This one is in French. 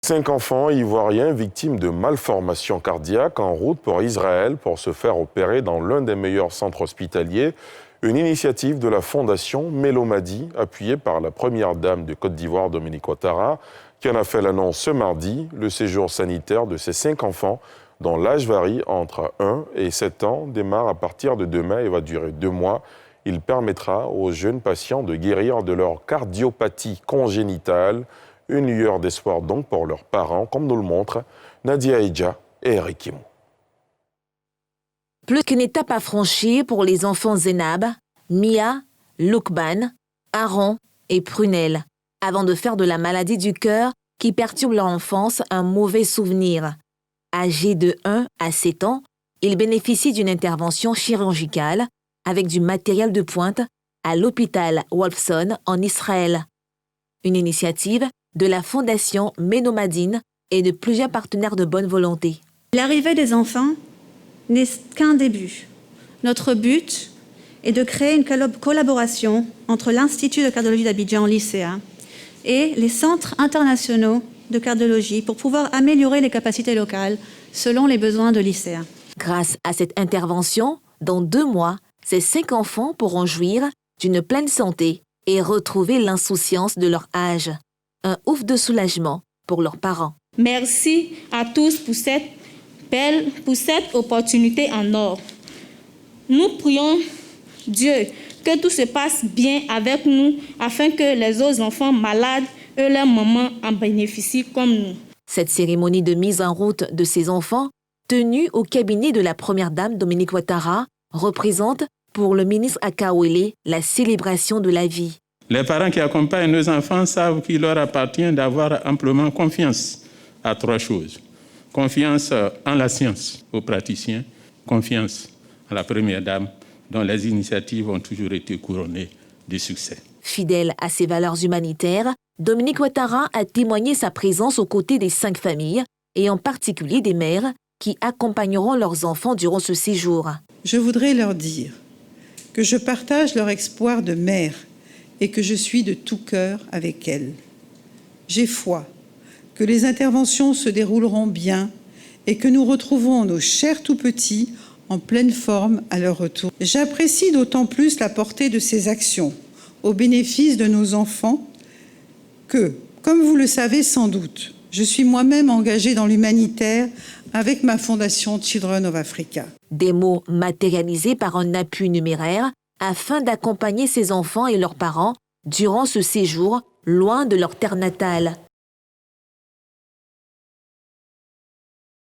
5 enfants ivoiriens victimes de malformations cardiaques en route pour Israël pour se faire opérer dans l'un des meilleurs centres hospitaliers. Une initiative de la Fondation Mélomadi, appuyée par la première dame de Côte d'Ivoire, Dominique Ouattara, qui en a fait l'annonce ce mardi. Le séjour sanitaire de ces 5 enfants, dont l'âge varie entre 1 et 7 ans, démarre à partir de demain et va durer 2 mois. Il permettra aux jeunes patients de guérir de leur cardiopathie congénitale. Une lueur d'espoir donc pour leurs parents, comme nous le montrent Nadia Eidja et Eric Kimou. Plus qu'une étape à franchir pour les enfants Zénab, Mia, Loukban, Aaron et Prunelle, avant de faire de la maladie du cœur qui perturbe leur enfance un mauvais souvenir. Âgés de 1 à 7 ans, ils bénéficient d'une intervention chirurgicale avec du matériel de pointe à l'hôpital Wolfson en Israël. Une initiative de la Fondation Ménomadine et de plusieurs partenaires de bonne volonté. L'arrivée des enfants n'est qu'un début. Notre but est de créer une collaboration entre l'Institut de cardiologie d'Abidjan, l'ICA, et les centres internationaux de cardiologie pour pouvoir améliorer les capacités locales selon les besoins de l'ICA. Grâce à cette intervention, dans 2 mois, ces 5 enfants pourront jouir d'une pleine santé et retrouver l'insouciance de leur âge. Un ouf de soulagement pour leurs parents. Merci à tous pour cette opportunité en or. Nous prions Dieu que tout se passe bien avec nous afin que les autres enfants malades et leurs mamans en bénéficient comme nous. Cette cérémonie de mise en route de ces enfants, tenue au cabinet de la première dame Dominique Ouattara, représente pour le ministre Akawele la célébration de la vie. Les parents qui accompagnent nos enfants savent qu'il leur appartient d'avoir amplement confiance à 3 choses. Confiance en la science, aux praticiens, confiance à la première dame, dont les initiatives ont toujours été couronnées de succès. Fidèle à ses valeurs humanitaires, Dominique Ouattara a témoigné sa présence aux côtés des 5 familles, et en particulier des mères qui accompagneront leurs enfants durant ce séjour. Je voudrais leur dire que je partage leur espoir de mère et que je suis de tout cœur avec elles. J'ai foi que les interventions se dérouleront bien et que nous retrouvons nos chers tout-petits en pleine forme à leur retour. J'apprécie d'autant plus la portée de ces actions au bénéfice de nos enfants que, comme vous le savez sans doute, je suis moi-même engagée dans l'humanitaire avec ma fondation Children of Africa. Des mots matérialisés par un appui numéraire afin d'accompagner ces enfants et leurs parents durant ce séjour loin de leur terre natale.